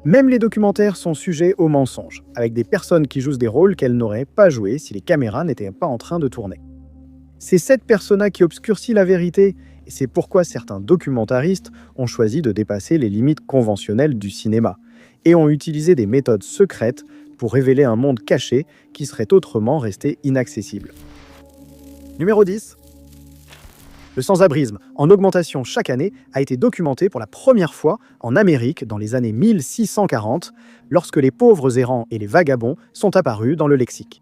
Même les documentaires sont sujets aux mensonges, avec des personnes qui jouent des rôles qu'elles n'auraient pas joués si les caméras n'étaient pas en train de tourner. C'est cette persona qui obscurcit la vérité, et c'est pourquoi certains documentaristes ont choisi de dépasser les limites conventionnelles du cinéma, et ont utilisé des méthodes secrètes pour révéler un monde caché qui serait autrement resté inaccessible. Numéro 10. Le sans-abrisme, en augmentation chaque année, a été documenté pour la première fois en Amérique dans les années 1640, lorsque les pauvres errants et les vagabonds sont apparus dans le lexique.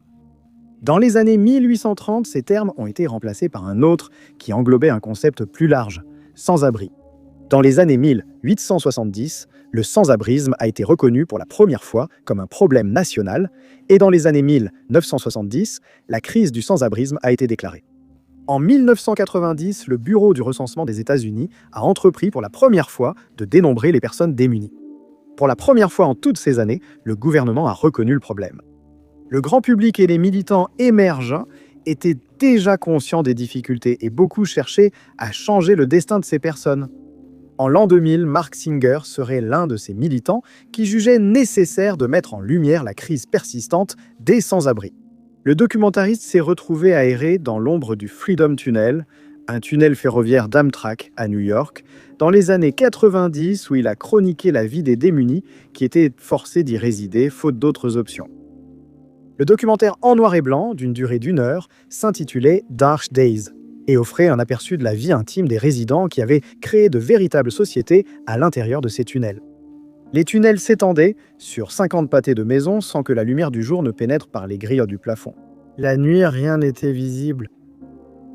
Dans les années 1830, ces termes ont été remplacés par un autre qui englobait un concept plus large, sans-abri. Dans les années 1870, le sans-abrisme a été reconnu pour la première fois comme un problème national, et dans les années 1970, la crise du sans-abrisme a été déclarée. En 1990, le Bureau du recensement des États-Unis a entrepris pour la première fois de dénombrer les personnes démunies. Pour la première fois en toutes ces années, le gouvernement a reconnu le problème. Le grand public et les militants émergents étaient déjà conscients des difficultés et beaucoup cherchaient à changer le destin de ces personnes. En l'an 2000, Mark Singer serait l'un de ces militants qui jugeait nécessaire de mettre en lumière la crise persistante des sans-abri. Le documentariste s'est retrouvé à errer dans l'ombre du Freedom Tunnel, un tunnel ferroviaire d'Amtrak à New York, dans les années 90 où il a chroniqué la vie des démunis qui étaient forcés d'y résider faute d'autres options. Le documentaire en noir et blanc, d'une durée d'1 heure, s'intitulait Dark Days et offrait un aperçu de la vie intime des résidents qui avaient créé de véritables sociétés à l'intérieur de ces tunnels. Les tunnels s'étendaient sur 50 pâtés de maisons sans que la lumière du jour ne pénètre par les grilles du plafond. La nuit, rien n'était visible.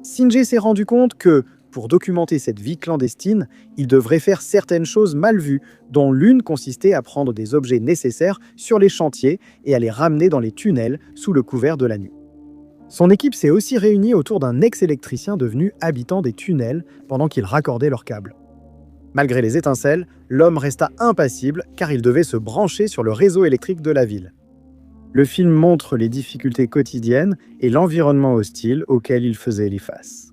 Singer s'est rendu compte que, pour documenter cette vie clandestine, il devrait faire certaines choses mal vues, dont l'une consistait à prendre des objets nécessaires sur les chantiers et à les ramener dans les tunnels sous le couvert de la nuit. Son équipe s'est aussi réunie autour d'un ex-électricien devenu habitant des tunnels pendant qu'il raccordait leurs câbles. Malgré les étincelles, l'homme resta impassible car il devait se brancher sur le réseau électrique de la ville. Le film montre les difficultés quotidiennes et l'environnement hostile auquel il faisait les faces.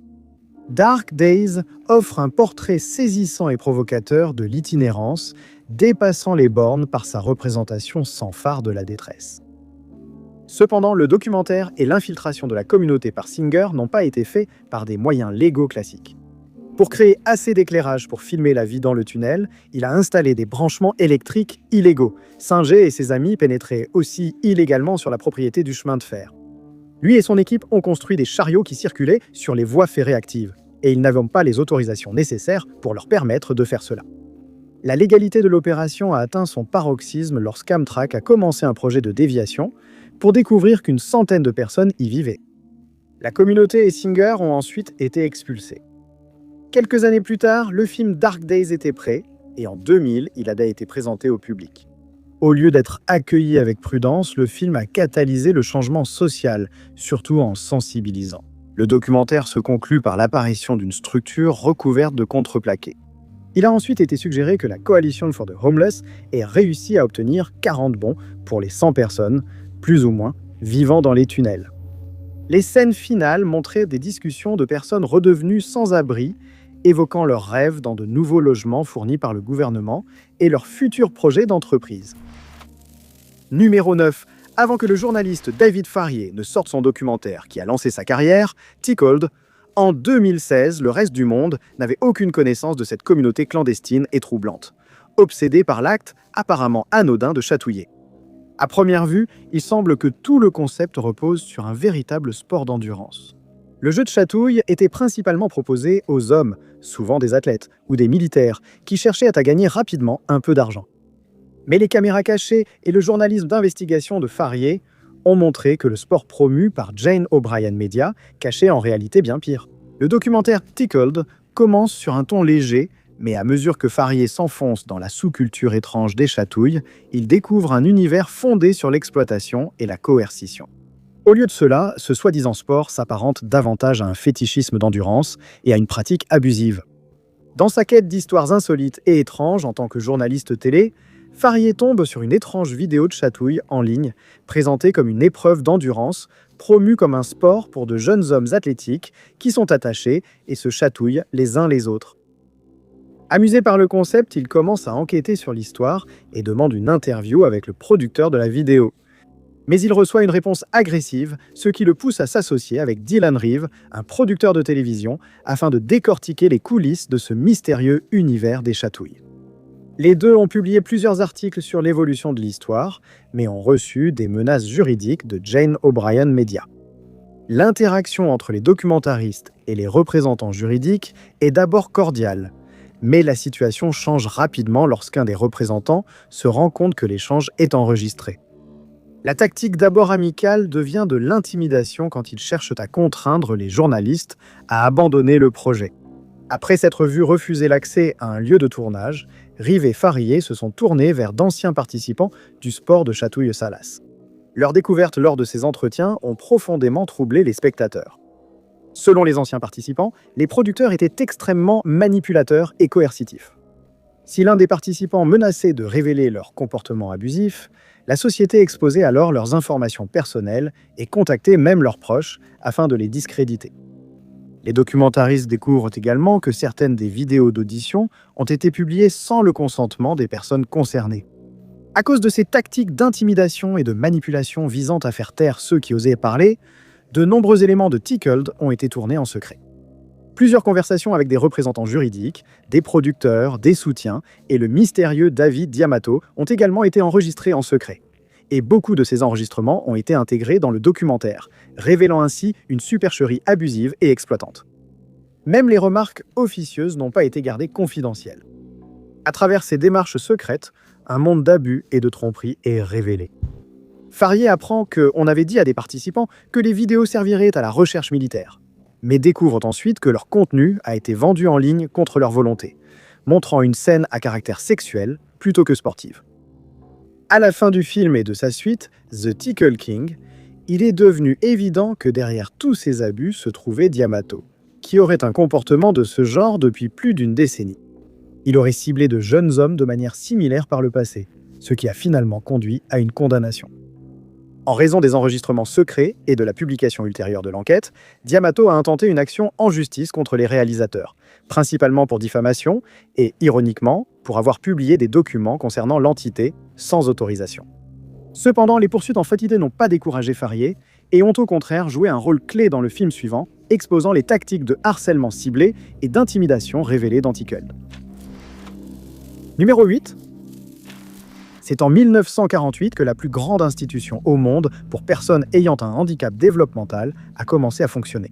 Dark Days offre un portrait saisissant et provocateur de l'itinérance, dépassant les bornes par sa représentation sans fard de la détresse. Cependant, le documentaire et l'infiltration de la communauté par Singer n'ont pas été faits par des moyens légaux classiques. Pour créer assez d'éclairage pour filmer la vie dans le tunnel, il a installé des branchements électriques illégaux. Singer et ses amis pénétraient aussi illégalement sur la propriété du chemin de fer. Lui et son équipe ont construit des chariots qui circulaient sur les voies ferrées actives, et ils n'avaient pas les autorisations nécessaires pour leur permettre de faire cela. La légalité de l'opération a atteint son paroxysme lorsqu'Amtrak a commencé un projet de déviation pour découvrir qu'une centaine de personnes y vivaient. La communauté et Singer ont ensuite été expulsés. Quelques années plus tard, le film Dark Days était prêt, et en 2000, il a été présenté au public. Au lieu d'être accueilli avec prudence, le film a catalysé le changement social, surtout en sensibilisant. Le documentaire se conclut par l'apparition d'une structure recouverte de contreplaqué. Il a ensuite été suggéré que la Coalition for the Homeless ait réussi à obtenir 40 bons pour les 100 personnes, plus ou moins, vivant dans les tunnels. Les scènes finales montraient des discussions de personnes redevenues sans abri, évoquant leurs rêves dans de nouveaux logements fournis par le gouvernement et leurs futurs projets d'entreprise. Numéro 9. Avant que le journaliste David Farrier ne sorte son documentaire qui a lancé sa carrière, Tickled, en 2016, le reste du monde n'avait aucune connaissance de cette communauté clandestine et troublante, obsédée par l'acte apparemment anodin de chatouiller. À première vue, il semble que tout le concept repose sur un véritable sport d'endurance. Le jeu de chatouille était principalement proposé aux hommes, souvent des athlètes ou des militaires, qui cherchaient à gagner rapidement un peu d'argent. Mais les caméras cachées et le journalisme d'investigation de Farrier ont montré que le sport promu par Jane O'Brien Media cachait en réalité bien pire. Le documentaire Tickled commence sur un ton léger, mais à mesure que Farrier s'enfonce dans la sous-culture étrange des chatouilles, il découvre un univers fondé sur l'exploitation et la coercition. Au lieu de cela, ce soi-disant sport s'apparente davantage à un fétichisme d'endurance et à une pratique abusive. Dans sa quête d'histoires insolites et étranges en tant que journaliste télé, Farrier tombe sur une étrange vidéo de chatouille en ligne, présentée comme une épreuve d'endurance, promue comme un sport pour de jeunes hommes athlétiques qui sont attachés et se chatouillent les uns les autres. Amusé par le concept, il commence à enquêter sur l'histoire et demande une interview avec le producteur de la vidéo. Mais il reçoit une réponse agressive, ce qui le pousse à s'associer avec Dylan Reeve, un producteur de télévision, afin de décortiquer les coulisses de ce mystérieux univers des chatouilles. Les deux ont publié plusieurs articles sur l'évolution de l'histoire, mais ont reçu des menaces juridiques de Jane O'Brien Media. L'interaction entre les documentaristes et les représentants juridiques est d'abord cordiale, mais la situation change rapidement lorsqu'un des représentants se rend compte que l'échange est enregistré. La tactique d'abord amicale devient de l'intimidation quand ils cherchent à contraindre les journalistes à abandonner le projet. Après s'être vu refuser l'accès à un lieu de tournage, Reeve et Farié se sont tournés vers d'anciens participants du sport de Chatouille-Salas. Leurs découvertes lors de ces entretiens ont profondément troublé les spectateurs. Selon les anciens participants, les producteurs étaient extrêmement manipulateurs et coercitifs. Si l'un des participants menaçait de révéler leur comportement abusif, la société exposait alors leurs informations personnelles et contactait même leurs proches afin de les discréditer. Les documentaristes découvrent également que certaines des vidéos d'audition ont été publiées sans le consentement des personnes concernées. À cause de ces tactiques d'intimidation et de manipulation visant à faire taire ceux qui osaient parler, de nombreux éléments de Tickled ont été tournés en secret. Plusieurs conversations avec des représentants juridiques, des producteurs, des soutiens et le mystérieux David Diamato ont également été enregistrés en secret. Et beaucoup de ces enregistrements ont été intégrés dans le documentaire, révélant ainsi une supercherie abusive et exploitante. Même les remarques officieuses n'ont pas été gardées confidentielles. À travers ces démarches secrètes, un monde d'abus et de tromperies est révélé. Farié apprend qu'on avait dit à des participants que les vidéos serviraient à la recherche militaire, mais découvrent ensuite que leur contenu a été vendu en ligne contre leur volonté, montrant une scène à caractère sexuel plutôt que sportive. À la fin du film et de sa suite, The Tickle King, il est devenu évident que derrière tous ces abus se trouvait Diamato, qui aurait un comportement de ce genre depuis plus d'une décennie. Il aurait ciblé de jeunes hommes de manière similaire par le passé, ce qui a finalement conduit à une condamnation. En raison des enregistrements secrets et de la publication ultérieure de l'enquête, Diamato a intenté une action en justice contre les réalisateurs, principalement pour diffamation et, ironiquement, pour avoir publié des documents concernant l'entité sans autorisation. Cependant, les poursuites en fait idée n'ont pas découragé Farié et ont au contraire joué un rôle clé dans le film suivant, exposant les tactiques de harcèlement ciblé et d'intimidation révélées dans Tickled. Numéro 8. C'est en 1948 que la plus grande institution au monde pour personnes ayant un handicap développemental a commencé à fonctionner.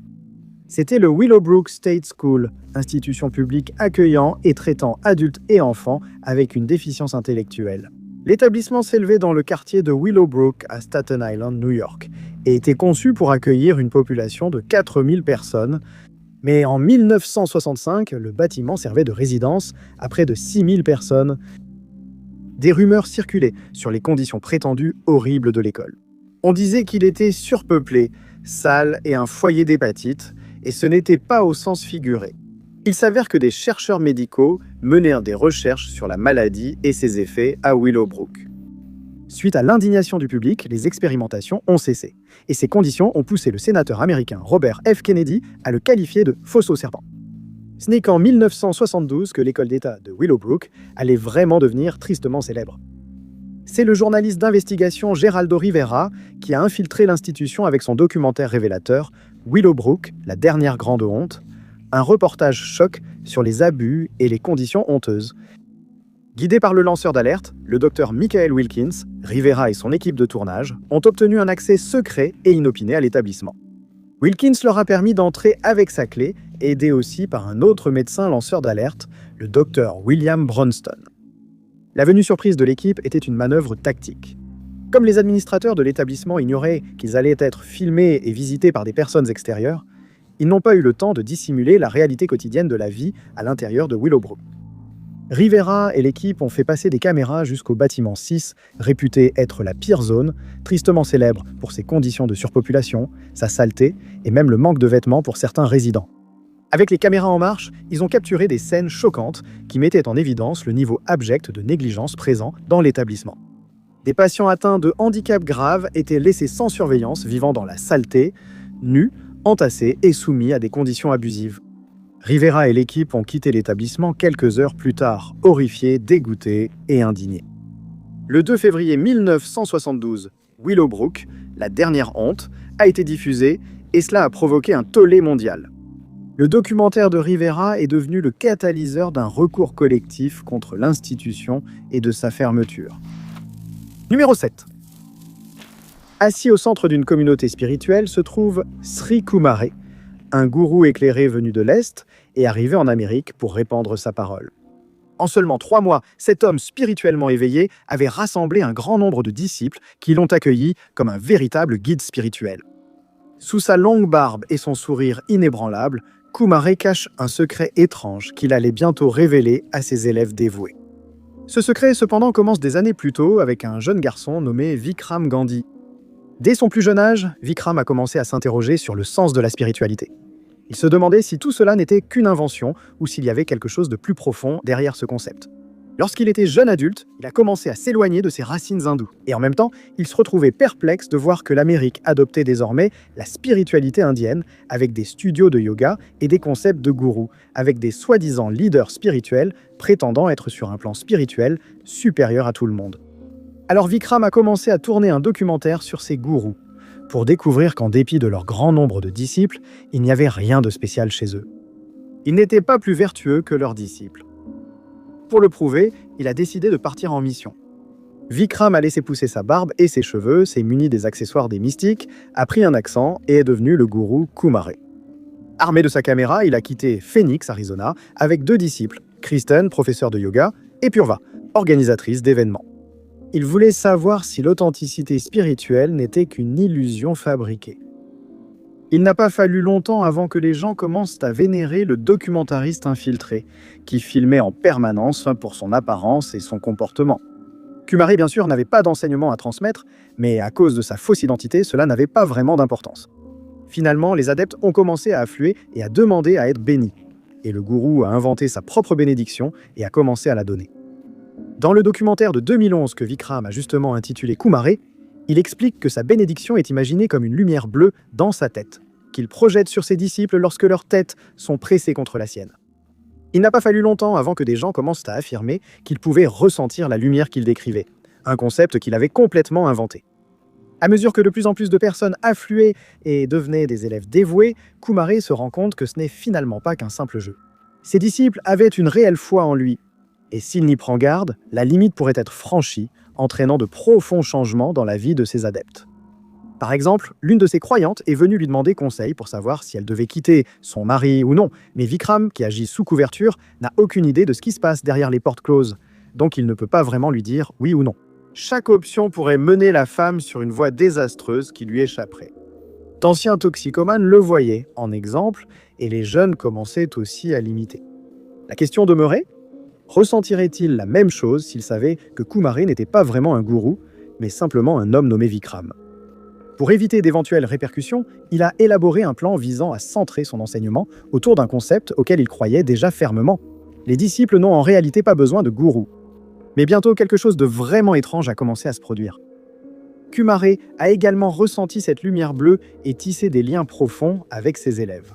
C'était le Willowbrook State School, institution publique accueillant et traitant adultes et enfants avec une déficience intellectuelle. L'établissement s'élevait dans le quartier de Willowbrook à Staten Island, New York, et était conçu pour accueillir une population de 4000 personnes. Mais en 1965, le bâtiment servait de résidence à près de 6000 personnes. Des rumeurs circulaient sur les conditions prétendues horribles de l'école. On disait qu'il était surpeuplé, sale et un foyer d'hépatite, et ce n'était pas au sens figuré. Il s'avère que des chercheurs médicaux menèrent des recherches sur la maladie et ses effets à Willowbrook. Suite à l'indignation du public, les expérimentations ont cessé, et ces conditions ont poussé le sénateur américain Robert F. Kennedy à le qualifier de faux-serpent. Ce n'est qu'en 1972 que l'école d'État de Willowbrook allait vraiment devenir tristement célèbre. C'est le journaliste d'investigation Geraldo Rivera qui a infiltré l'institution avec son documentaire révélateur Willowbrook, la dernière grande honte, un reportage choc sur les abus et les conditions honteuses. Guidé par le lanceur d'alerte, le docteur Michael Wilkins, Rivera et son équipe de tournage ont obtenu un accès secret et inopiné à l'établissement. Wilkins leur a permis d'entrer avec sa clé, aidé aussi par un autre médecin lanceur d'alerte, le docteur William Bronston. La venue surprise de l'équipe était une manœuvre tactique. Comme les administrateurs de l'établissement ignoraient qu'ils allaient être filmés et visités par des personnes extérieures, ils n'ont pas eu le temps de dissimuler la réalité quotidienne de la vie à l'intérieur de Willowbrook. Rivera et l'équipe ont fait passer des caméras jusqu'au bâtiment 6, réputé être la pire zone, tristement célèbre pour ses conditions de surpopulation, sa saleté et même le manque de vêtements pour certains résidents. Avec les caméras en marche, ils ont capturé des scènes choquantes qui mettaient en évidence le niveau abject de négligence présent dans l'établissement. Des patients atteints de handicap grave étaient laissés sans surveillance, vivant dans la saleté, nus, entassés et soumis à des conditions abusives. Rivera et l'équipe ont quitté l'établissement quelques heures plus tard, horrifiés, dégoûtés et indignés. Le 2 février 1972, Willowbrook, la dernière honte, a été diffusé et cela a provoqué un tollé mondial. Le documentaire de Rivera est devenu le catalyseur d'un recours collectif contre l'institution et de sa fermeture. Numéro 7. Assis au centre d'une communauté spirituelle se trouve Sri Kumare, un gourou éclairé venu de l'Est et arrivé en Amérique pour répandre sa parole. En seulement 3 mois, cet homme spirituellement éveillé avait rassemblé un grand nombre de disciples qui l'ont accueilli comme un véritable guide spirituel. Sous sa longue barbe et son sourire inébranlable, Kumare cache un secret étrange qu'il allait bientôt révéler à ses élèves dévoués. Ce secret, cependant, commence des années plus tôt avec un jeune garçon nommé Vikram Gandhi. Dès son plus jeune âge, Vikram a commencé à s'interroger sur le sens de la spiritualité. Il se demandait si tout cela n'était qu'une invention ou s'il y avait quelque chose de plus profond derrière ce concept. Lorsqu'il était jeune adulte, il a commencé à s'éloigner de ses racines hindoues. Et en même temps, il se retrouvait perplexe de voir que l'Amérique adoptait désormais la spiritualité indienne avec des studios de yoga et des concepts de gourous, avec des soi-disant leaders spirituels prétendant être sur un plan spirituel supérieur à tout le monde. Alors Vikram a commencé à tourner un documentaire sur ces gourous, pour découvrir qu'en dépit de leur grand nombre de disciples, il n'y avait rien de spécial chez eux. Ils n'étaient pas plus vertueux que leurs disciples. Pour le prouver, il a décidé de partir en mission. Vikram a laissé pousser sa barbe et ses cheveux, s'est muni des accessoires des mystiques, a pris un accent et est devenu le gourou Kumare. Armé de sa caméra, il a quitté Phoenix, Arizona, avec 2 disciples, Kristen, professeur de yoga, et Purva, organisatrice d'événements. Il voulait savoir si l'authenticité spirituelle n'était qu'une illusion fabriquée. Il n'a pas fallu longtemps avant que les gens commencent à vénérer le documentariste infiltré, qui filmait en permanence pour son apparence et son comportement. Kumare, bien sûr, n'avait pas d'enseignement à transmettre, mais à cause de sa fausse identité, cela n'avait pas vraiment d'importance. Finalement, les adeptes ont commencé à affluer et à demander à être bénis. Et le gourou a inventé sa propre bénédiction et a commencé à la donner. Dans le documentaire de 2011 que Vikram a justement intitulé Kumare, il explique que sa bénédiction est imaginée comme une lumière bleue dans sa tête, qu'il projette sur ses disciples lorsque leurs têtes sont pressées contre la sienne. Il n'a pas fallu longtemps avant que des gens commencent à affirmer qu'ils pouvaient ressentir la lumière qu'il décrivait, un concept qu'il avait complètement inventé. À mesure que de plus en plus de personnes affluaient et devenaient des élèves dévoués, Kumare se rend compte que ce n'est finalement pas qu'un simple jeu. Ses disciples avaient une réelle foi en lui, et s'il n'y prend garde, la limite pourrait être franchie, entraînant de profonds changements dans la vie de ses adeptes. Par exemple, l'une de ses croyantes est venue lui demander conseil pour savoir si elle devait quitter son mari ou non, mais Vikram, qui agit sous couverture, n'a aucune idée de ce qui se passe derrière les portes closes, donc il ne peut pas vraiment lui dire oui ou non. Chaque option pourrait mener la femme sur une voie désastreuse qui lui échapperait. D'anciens toxicomanes le voyaient en exemple, et les jeunes commençaient aussi à l'imiter. La question demeurait: ressentirait-il la même chose s'il savait que Kumare n'était pas vraiment un gourou, mais simplement un homme nommé Vikram? Pour éviter d'éventuelles répercussions, il a élaboré un plan visant à centrer son enseignement autour d'un concept auquel il croyait déjà fermement. Les disciples n'ont en réalité pas besoin de gourous. Mais bientôt, quelque chose de vraiment étrange a commencé à se produire. Kumare a également ressenti cette lumière bleue et tissé des liens profonds avec ses élèves.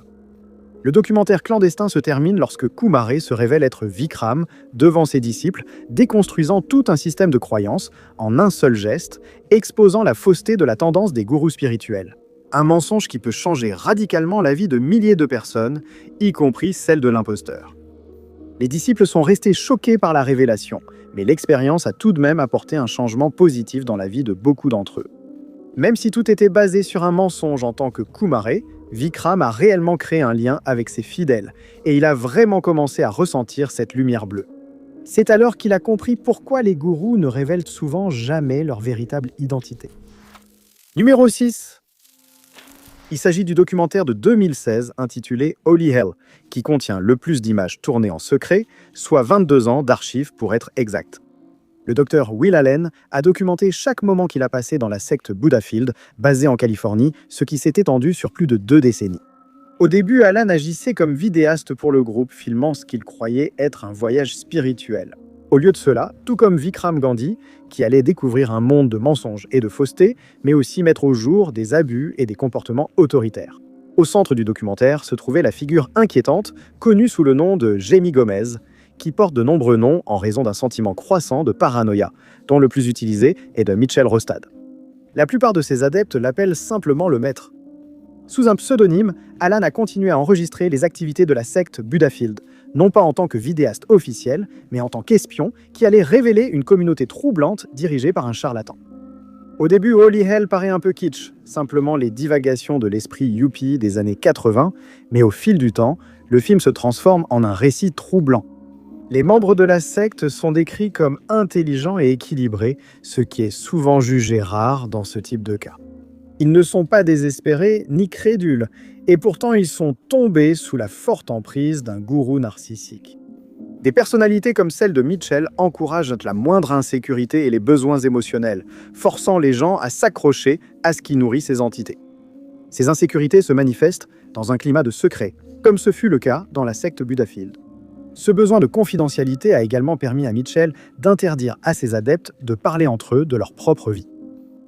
Le documentaire clandestin se termine lorsque Kumare se révèle être Vikram devant ses disciples, déconstruisant tout un système de croyances en un seul geste, exposant la fausseté de la tendance des gourous spirituels. Un mensonge qui peut changer radicalement la vie de milliers de personnes, y compris celle de l'imposteur. Les disciples sont restés choqués par la révélation, mais l'expérience a tout de même apporté un changement positif dans la vie de beaucoup d'entre eux. Même si tout était basé sur un mensonge en tant que Kumare, Vikram a réellement créé un lien avec ses fidèles, et il a vraiment commencé à ressentir cette lumière bleue. C'est alors qu'il a compris pourquoi les gourous ne révèlent souvent jamais leur véritable identité. Numéro 6. Il s'agit du documentaire de 2016 intitulé Holy Hell, qui contient le plus d'images tournées en secret, soit 22 ans d'archives pour être exact. Le docteur Will Allen a documenté chaque moment qu'il a passé dans la secte Buddhafield, basée en Californie, ce qui s'est étendu sur plus de 2 décennies. Au début, Allen agissait comme vidéaste pour le groupe, filmant ce qu'il croyait être un voyage spirituel. Au lieu de cela, tout comme Vikram Gandhi, qui allait découvrir un monde de mensonges et de fausseté, mais aussi mettre au jour des abus et des comportements autoritaires. Au centre du documentaire se trouvait la figure inquiétante, connue sous le nom de Jamie Gomez, qui porte de nombreux noms en raison d'un sentiment croissant de paranoïa, dont le plus utilisé est de Mitchell Rostad. La plupart de ses adeptes l'appellent simplement le maître. Sous un pseudonyme, Alan a continué à enregistrer les activités de la secte Buddhafield, non pas en tant que vidéaste officiel, mais en tant qu'espion qui allait révéler une communauté troublante dirigée par un charlatan. Au début, Holy Hell paraît un peu kitsch, simplement les divagations de l'esprit yuppie des années 80, mais au fil du temps, le film se transforme en un récit troublant. Les membres de la secte sont décrits comme intelligents et équilibrés, ce qui est souvent jugé rare dans ce type de cas. Ils ne sont pas désespérés ni crédules, et pourtant ils sont tombés sous la forte emprise d'un gourou narcissique. Des personnalités comme celle de Mitchell encouragent la moindre insécurité et les besoins émotionnels, forçant les gens à s'accrocher à ce qui nourrit ces entités. Ces insécurités se manifestent dans un climat de secret, comme ce fut le cas dans la secte Buddhafield. Ce besoin de confidentialité a également permis à Mitchell d'interdire à ses adeptes de parler entre eux de leur propre vie.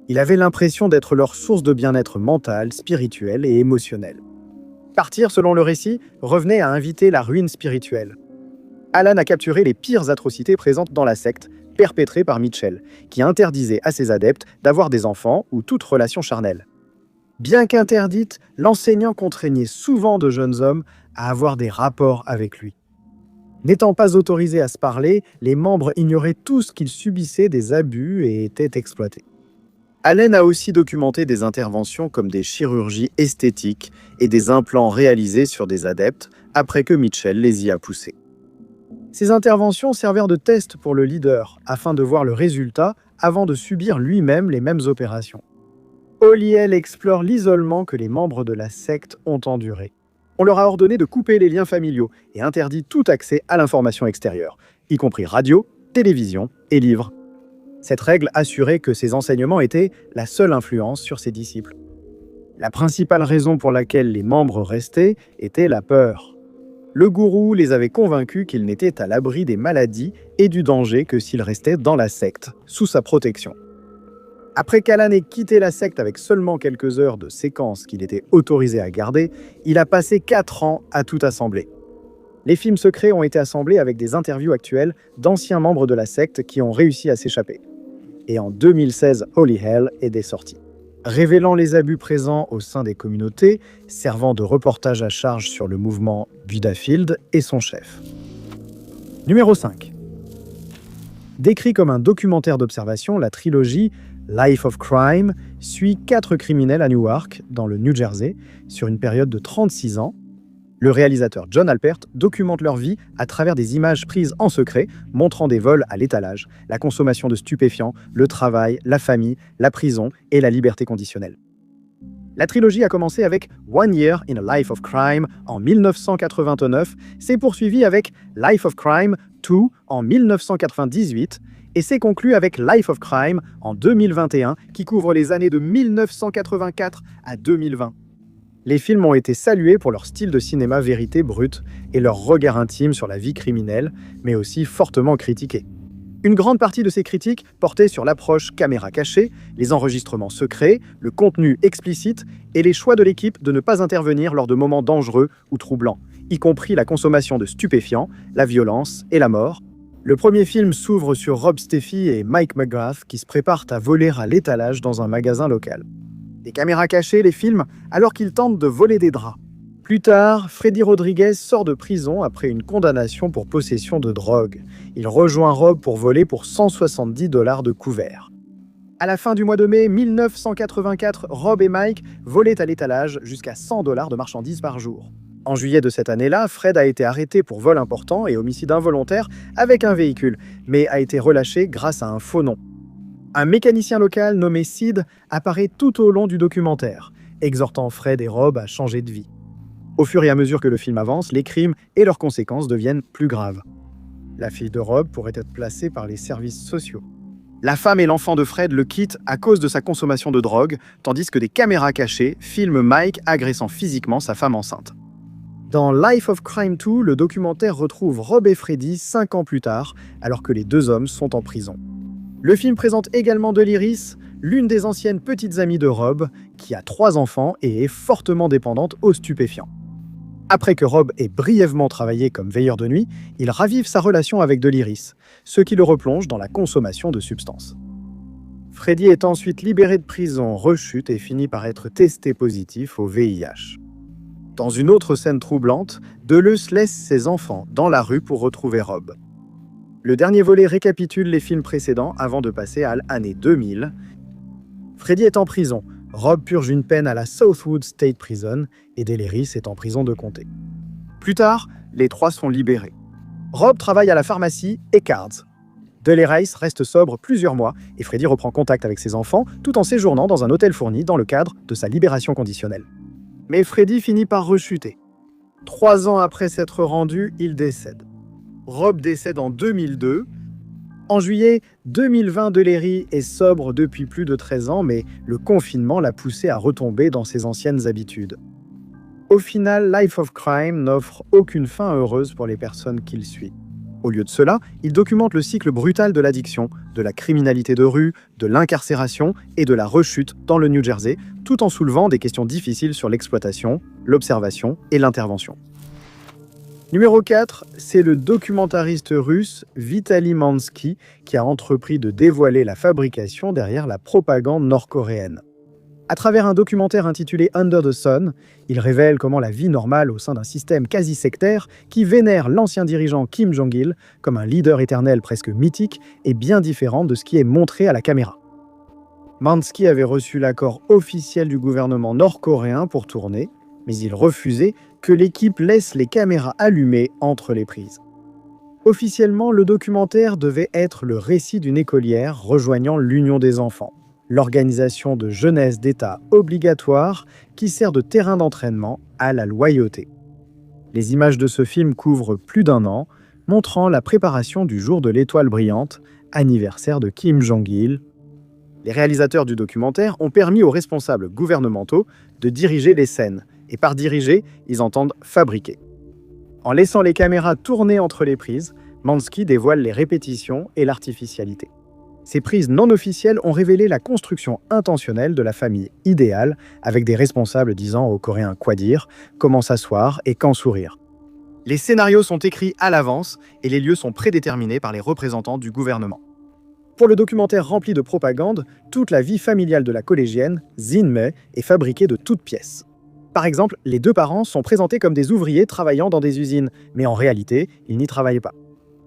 Il avait l'impression d'être leur source de bien-être mental, spirituel et émotionnel. Partir, selon le récit, revenait à inviter la ruine spirituelle. Alan a capturé les pires atrocités présentes dans la secte, perpétrées par Mitchell, qui interdisait à ses adeptes d'avoir des enfants ou toute relation charnelle. Bien qu'interdite, l'enseignant contraignait souvent de jeunes hommes à avoir des rapports avec lui. N'étant pas autorisés à se parler, les membres ignoraient tous qu'ils subissaient des abus et étaient exploités. Allen a aussi documenté des interventions comme des chirurgies esthétiques et des implants réalisés sur des adeptes après que Mitchell les y a poussés. Ces interventions servirent de test pour le leader, afin de voir le résultat avant de subir lui-même les mêmes opérations. Holy Hell explore l'isolement que les membres de la secte ont enduré. On leur a ordonné de couper les liens familiaux et interdit tout accès à l'information extérieure, y compris radio, télévision et livres. Cette règle assurait que ces enseignements étaient la seule influence sur ses disciples. La principale raison pour laquelle les membres restaient était la peur. Le gourou les avait convaincus qu'ils n'étaient à l'abri des maladies et du danger que s'ils restaient dans la secte, sous sa protection. Après qu'Alan ait quitté la secte avec seulement quelques heures de séquences qu'il était autorisé à garder, il a passé 4 ans à tout assembler. Les films secrets ont été assemblés avec des interviews actuelles d'anciens membres de la secte qui ont réussi à s'échapper. Et en 2016, Holy Hell est sorti, révélant les abus présents au sein des communautés, servant de reportage à charge sur le mouvement Buddhafield et son chef. Numéro 5. Décrit comme un documentaire d'observation, la trilogie Life of Crime suit 4 criminels à Newark, dans le New Jersey, sur une période de 36 ans. Le réalisateur John Alpert documente leur vie à travers des images prises en secret, montrant des vols à l'étalage, la consommation de stupéfiants, le travail, la famille, la prison et la liberté conditionnelle. La trilogie a commencé avec One Year in a Life of Crime en 1989, s'est poursuivie avec Life of Crime 2 en 1998 et s'est conclue avec Life of Crime en 2021 qui couvre les années de 1984 à 2020. Les films ont été salués pour leur style de cinéma vérité brute et leur regard intime sur la vie criminelle, mais aussi fortement critiqués. Une grande partie de ces critiques portaient sur l'approche caméra cachée, les enregistrements secrets, le contenu explicite et les choix de l'équipe de ne pas intervenir lors de moments dangereux ou troublants, y compris la consommation de stupéfiants, la violence et la mort. Le premier film s'ouvre sur Rob Steffi et Mike McGrath qui se préparent à voler à l'étalage dans un magasin local. Les caméras cachées les filment alors qu'ils tentent de voler des draps. Plus tard, Freddy Rodriguez sort de prison après une condamnation pour possession de drogue. Il rejoint Rob pour voler pour $170 de couvert. À la fin du mois de mai 1984, Rob et Mike volaient à l'étalage jusqu'à $100 de marchandises par jour. En juillet de cette année-là, Fred a été arrêté pour vol important et homicide involontaire avec un véhicule, mais a été relâché grâce à un faux nom. Un mécanicien local nommé Sid apparaît tout au long du documentaire, exhortant Fred et Rob à changer de vie. Au fur et à mesure que le film avance, les crimes et leurs conséquences deviennent plus graves. La fille de Rob pourrait être placée par les services sociaux. La femme et l'enfant de Fred le quittent à cause de sa consommation de drogue, tandis que des caméras cachées filment Mike agressant physiquement sa femme enceinte. Dans Life of Crime 2, le documentaire retrouve Rob et Freddy 5 ans plus tard, alors que les 2 hommes sont en prison. Le film présente également Delirice, l'une des anciennes petites amies de Rob, qui a 3 enfants et est fortement dépendante aux stupéfiants. Après que Rob ait brièvement travaillé comme veilleur de nuit, il ravive sa relation avec Delirice, ce qui le replonge dans la consommation de substances. Freddy est ensuite libéré de prison, rechute et finit par être testé positif au VIH. Dans une autre scène troublante, Deleuze laisse ses enfants dans la rue pour retrouver Rob. Le dernier volet récapitule les films précédents avant de passer à l'année 2000. Freddy est en prison, Rob purge une peine à la Southwood State Prison et Delirice est en prison de comté. Plus tard, les 3 sont libérés. Rob travaille à la pharmacie Eckhardt. Delirice reste sobre plusieurs mois et Freddy reprend contact avec ses enfants tout en séjournant dans un hôtel fourni dans le cadre de sa libération conditionnelle. Mais Freddy finit par rechuter. 3 ans après s'être rendu, il décède. Rob décède en 2002. En juillet 2020, Delirice est sobre depuis plus de 13 ans, mais le confinement l'a poussé à retomber dans ses anciennes habitudes. Au final, Life of Crime n'offre aucune fin heureuse pour les personnes qu'il suit. Au lieu de cela, il documente le cycle brutal de l'addiction, de la criminalité de rue, de l'incarcération et de la rechute dans le New Jersey, tout en soulevant des questions difficiles sur l'exploitation, l'observation et l'intervention. Numéro 4, c'est le documentariste russe Vitaly Mansky qui a entrepris de dévoiler la fabrication derrière la propagande nord-coréenne. À travers un documentaire intitulé Under the Sun, il révèle comment la vie normale au sein d'un système quasi sectaire qui vénère l'ancien dirigeant Kim Jong-il comme un leader éternel presque mythique est bien différent de ce qui est montré à la caméra. Mansky avait reçu l'accord officiel du gouvernement nord-coréen pour tourner, mais il refusait que l'équipe laisse les caméras allumées entre les prises. Officiellement, le documentaire devait être le récit d'une écolière rejoignant l'Union des enfants, l'organisation de jeunesse d'État obligatoire qui sert de terrain d'entraînement à la loyauté. Les images de ce film couvrent plus d'1 an, montrant la préparation du jour de l'étoile brillante, anniversaire de Kim Jong-il. Les réalisateurs du documentaire ont permis aux responsables gouvernementaux de diriger les scènes, et par diriger, ils entendent fabriquer. En laissant les caméras tourner entre les prises, Mansky dévoile les répétitions et l'artificialité. Ces prises non officielles ont révélé la construction intentionnelle de la famille idéale, avec des responsables disant aux Coréens quoi dire, comment s'asseoir et quand sourire. Les scénarios sont écrits à l'avance et les lieux sont prédéterminés par les représentants du gouvernement. Pour le documentaire rempli de propagande, toute la vie familiale de la collégienne, Zinmei, est fabriquée de toutes pièces. Par exemple, les 2 parents sont présentés comme des ouvriers travaillant dans des usines, mais en réalité, ils n'y travaillent pas.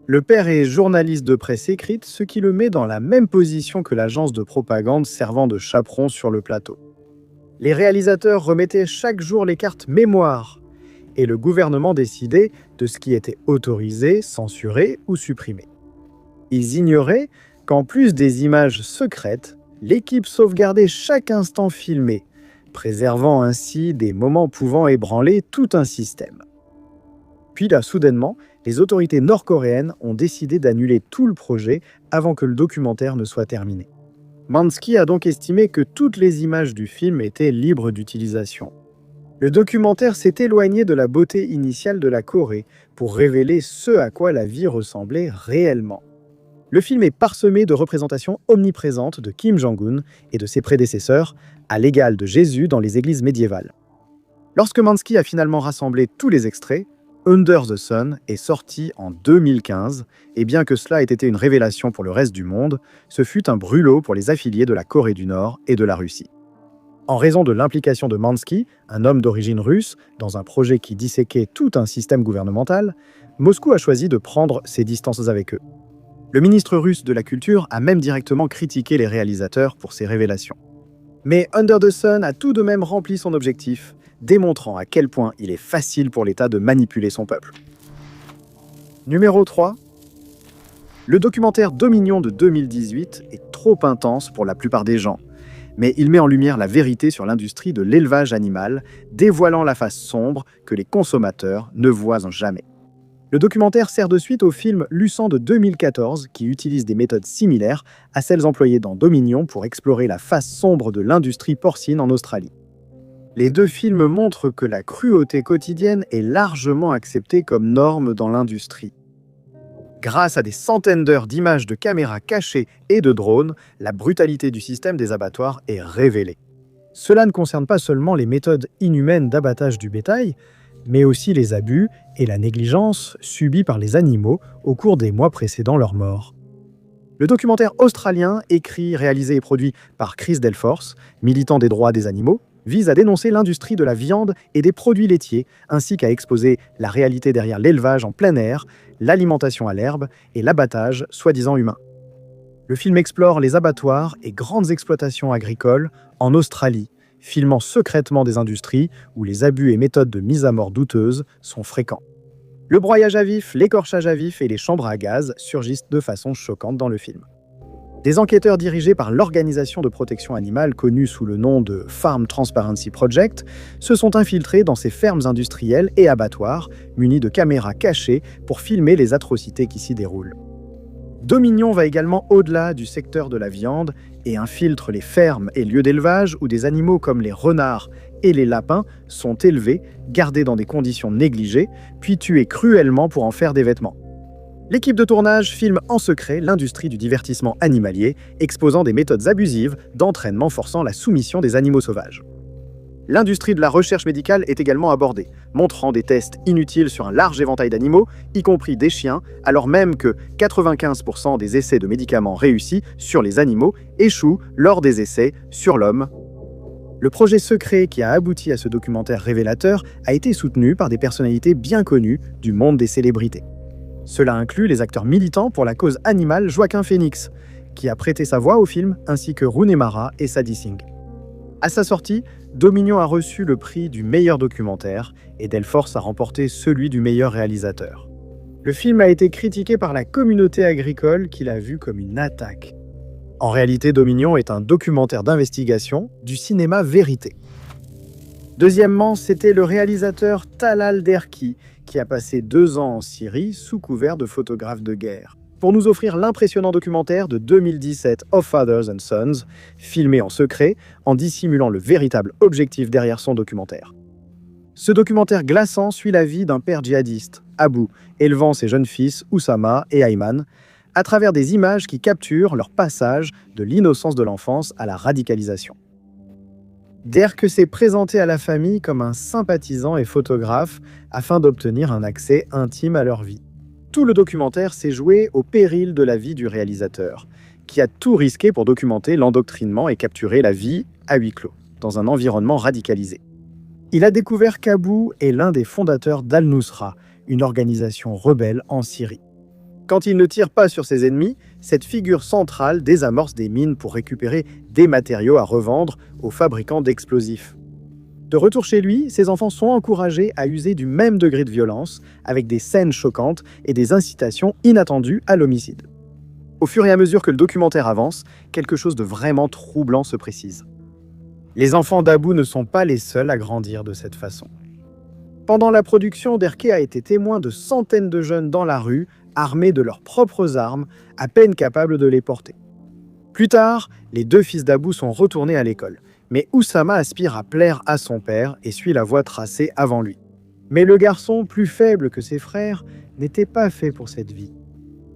Le père est journaliste de presse écrite, ce qui le met dans la même position que l'agence de propagande servant de chaperon sur le plateau. Les réalisateurs remettaient chaque jour les cartes mémoire, et le gouvernement décidait de ce qui était autorisé, censuré ou supprimé. Ils ignoraient qu'en plus des images secrètes, l'équipe sauvegardait chaque instant filmé, préservant ainsi des moments pouvant ébranler tout un système. Puis là, soudainement, les autorités nord-coréennes ont décidé d'annuler tout le projet avant que le documentaire ne soit terminé. Mansky a donc estimé que toutes les images du film étaient libres d'utilisation. Le documentaire s'est éloigné de la beauté initiale de la Corée pour révéler ce à quoi la vie ressemblait réellement. Le film est parsemé de représentations omniprésentes de Kim Jong-un et de ses prédécesseurs, à l'égal de Jésus dans les églises médiévales. Lorsque Mansky a finalement rassemblé tous les extraits, Under the Sun est sorti en 2015, et bien que cela ait été une révélation pour le reste du monde, ce fut un brûlot pour les affiliés de la Corée du Nord et de la Russie. En raison de l'implication de Mansky, un homme d'origine russe, dans un projet qui disséquait tout un système gouvernemental, Moscou a choisi de prendre ses distances avec eux. Le ministre russe de la Culture a même directement critiqué les réalisateurs pour ces révélations. Mais Under the Sun a tout de même rempli son objectif, démontrant à quel point il est facile pour l'État de manipuler son peuple. Numéro 3. Le documentaire Dominion de 2018 est trop intense pour la plupart des gens, mais il met en lumière la vérité sur l'industrie de l'élevage animal, dévoilant la face sombre que les consommateurs ne voient jamais. Le documentaire sert de suite au film Luçon de 2014 qui utilise des méthodes similaires à celles employées dans Dominion pour explorer la face sombre de l'industrie porcine en Australie. Les 2 films montrent que la cruauté quotidienne est largement acceptée comme norme dans l'industrie. Grâce à des centaines d'heures d'images de caméras cachées et de drones, la brutalité du système des abattoirs est révélée. Cela ne concerne pas seulement les méthodes inhumaines d'abattage du bétail, mais aussi les abus et la négligence subis par les animaux au cours des mois précédant leur mort. Le documentaire australien, écrit, réalisé et produit par Chris Delforce, militant des droits des animaux, vise à dénoncer l'industrie de la viande et des produits laitiers, ainsi qu'à exposer la réalité derrière l'élevage en plein air, l'alimentation à l'herbe et l'abattage soi-disant humain. Le film explore les abattoirs et grandes exploitations agricoles en Australie, filmant secrètement des industries où les abus et méthodes de mise à mort douteuses sont fréquents. Le broyage à vif, l'écorchage à vif et les chambres à gaz surgissent de façon choquante dans le film. Des enquêteurs dirigés par l'organisation de protection animale connue sous le nom de Farm Transparency Project se sont infiltrés dans ces fermes industrielles et abattoirs, munis de caméras cachées pour filmer les atrocités qui s'y déroulent. Dominion va également au-delà du secteur de la viande et infiltre les fermes et lieux d'élevage où des animaux comme les renards et les lapins sont élevés, gardés dans des conditions négligées, puis tués cruellement pour en faire des vêtements. L'équipe de tournage filme en secret l'industrie du divertissement animalier, exposant des méthodes abusives d'entraînement forçant la soumission des animaux sauvages. L'industrie de la recherche médicale est également abordée, montrant des tests inutiles sur un large éventail d'animaux, y compris des chiens, alors même que 95% des essais de médicaments réussis sur les animaux échouent lors des essais sur l'homme. Le projet secret qui a abouti à ce documentaire révélateur a été soutenu par des personnalités bien connues du monde des célébrités. Cela inclut les acteurs militants pour la cause animale Joaquin Phoenix, qui a prêté sa voix au film, ainsi que Rooney Mara et Sadie Singh. À sa sortie, Dominion a reçu le prix du meilleur documentaire et Delforce a remporté celui du meilleur réalisateur. Le film a été critiqué par la communauté agricole qui l'a vu comme une attaque. En réalité, Dominion est un documentaire d'investigation du cinéma vérité. Deuxièmement, c'était le réalisateur Talal Derki qui a passé 2 ans en Syrie sous couvert de photographe de guerre, pour nous offrir l'impressionnant documentaire de 2017 Of Fathers and Sons, filmé en secret, en dissimulant le véritable objectif derrière son documentaire. Ce documentaire glaçant suit la vie d'un père djihadiste, Abu, élevant ses jeunes fils Oussama et Ayman, à travers des images qui capturent leur passage de l'innocence de l'enfance à la radicalisation. Derk s'est présenté à la famille comme un sympathisant et photographe afin d'obtenir un accès intime à leur vie. Tout le documentaire s'est joué au péril de la vie du réalisateur, qui a tout risqué pour documenter l'endoctrinement et capturer la vie à huis clos, dans un environnement radicalisé. Il a découvert qu'Abu est l'un des fondateurs d'Al-Nusra, une organisation rebelle en Syrie. Quand il ne tire pas sur ses ennemis, cette figure centrale désamorce des mines pour récupérer des matériaux à revendre aux fabricants d'explosifs. De retour chez lui, ses enfants sont encouragés à user du même degré de violence, avec des scènes choquantes et des incitations inattendues à l'homicide. Au fur et à mesure que le documentaire avance, quelque chose de vraiment troublant se précise. Les enfants d'Abu ne sont pas les seuls à grandir de cette façon. Pendant la production, Derke a été témoin de centaines de jeunes dans la rue, armés de leurs propres armes, à peine capables de les porter. Plus tard, les 2 fils d'Abu sont retournés à l'école, mais Oussama aspire à plaire à son père et suit la voie tracée avant lui. Mais le garçon, plus faible que ses frères, n'était pas fait pour cette vie.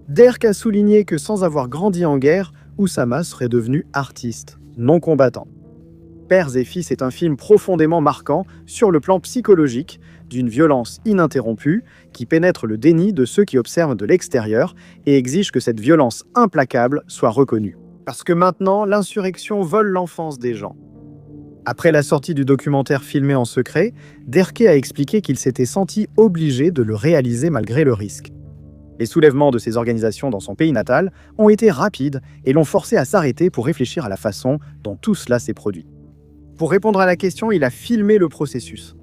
Derk a souligné que sans avoir grandi en guerre, Oussama serait devenu artiste, non combattant. Pères et fils est un film profondément marquant sur le plan psychologique, d'une violence ininterrompue qui pénètre le déni de ceux qui observent de l'extérieur et exige que cette violence implacable soit reconnue. Parce que maintenant, l'insurrection vole l'enfance des gens. Après la sortie du documentaire filmé en secret, Derke a expliqué qu'il s'était senti obligé de le réaliser malgré le risque. Les soulèvements de ces organisations dans son pays natal ont été rapides et l'ont forcé à s'arrêter pour réfléchir à la façon dont tout cela s'est produit. Pour répondre à la question, il a filmé le processus.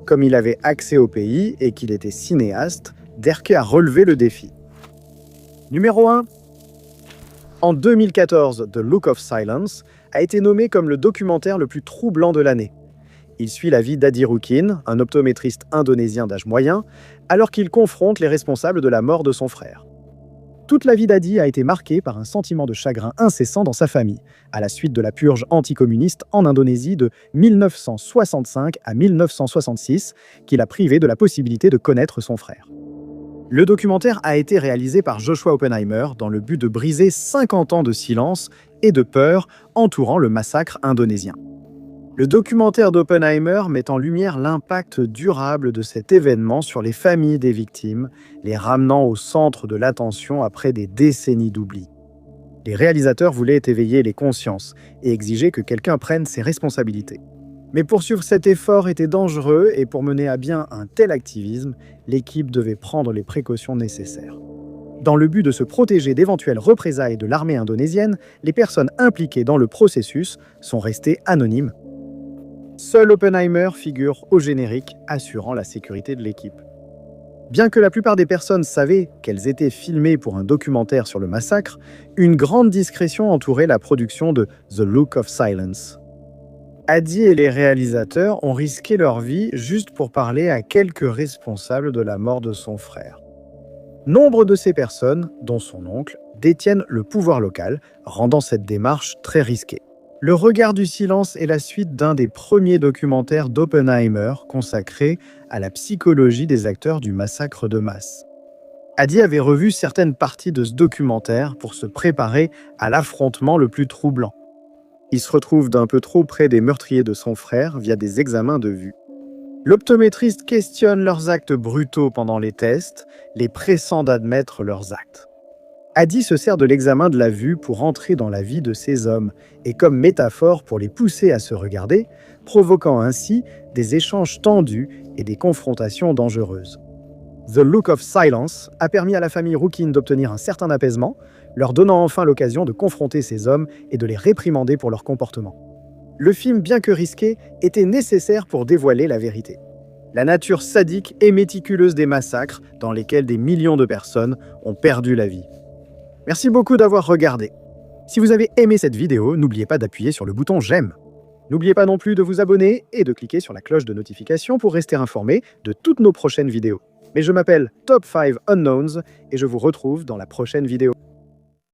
Comme il avait accès au pays et qu'il était cinéaste, Derke a relevé le défi. Numéro 1. En 2014, The Look of Silence a été nommé comme le documentaire le plus troublant de l'année. Il suit la vie d'Adi Rukin, un optométriste indonésien d'âge moyen, alors qu'il confronte les responsables de la mort de son frère. Toute la vie d'Adi a été marquée par un sentiment de chagrin incessant dans sa famille, à la suite de la purge anticommuniste en Indonésie de 1965 à 1966, qui l'a privé de la possibilité de connaître son frère. Le documentaire a été réalisé par Joshua Oppenheimer dans le but de briser 50 ans de silence et de peur entourant le massacre indonésien. Le documentaire d'Oppenheimer met en lumière l'impact durable de cet événement sur les familles des victimes, les ramenant au centre de l'attention après des décennies d'oubli. Les réalisateurs voulaient éveiller les consciences et exiger que quelqu'un prenne ses responsabilités. Mais poursuivre cet effort était dangereux et pour mener à bien un tel activisme, l'équipe devait prendre les précautions nécessaires. Dans le but de se protéger d'éventuelles représailles de l'armée indonésienne, les personnes impliquées dans le processus sont restées anonymes. Seul Oppenheimer figure au générique, assurant la sécurité de l'équipe. Bien que la plupart des personnes savaient qu'elles étaient filmées pour un documentaire sur le massacre, une grande discrétion entourait la production de The Look of Silence. Adi et les réalisateurs ont risqué leur vie juste pour parler à quelques responsables de la mort de son frère. Nombre de ces personnes, dont son oncle, détiennent le pouvoir local, rendant cette démarche très risquée. Le regard du silence est la suite d'un des premiers documentaires d'Oppenheimer consacré à la psychologie des acteurs du massacre de masse. Adi avait revu certaines parties de ce documentaire pour se préparer à l'affrontement le plus troublant. Il se retrouve d'un peu trop près des meurtriers de son frère via des examens de vue. L'optométriste questionne leurs actes brutaux pendant les tests, les pressant d'admettre leurs actes. Adi se sert de l'examen de la vue pour entrer dans la vie de ces hommes et comme métaphore pour les pousser à se regarder, provoquant ainsi des échanges tendus et des confrontations dangereuses. The Look of Silence a permis à la famille Rookin d'obtenir un certain apaisement, leur donnant enfin l'occasion de confronter ces hommes et de les réprimander pour leur comportement. Le film, bien que risqué, était nécessaire pour dévoiler la vérité. La nature sadique et méticuleuse des massacres dans lesquels des millions de personnes ont perdu la vie. Merci beaucoup d'avoir regardé. Si vous avez aimé cette vidéo, n'oubliez pas d'appuyer sur le bouton j'aime. N'oubliez pas non plus de vous abonner et de cliquer sur la cloche de notification pour rester informé de toutes nos prochaines vidéos. Mais je m'appelle Top 5 Unknowns et je vous retrouve dans la prochaine vidéo.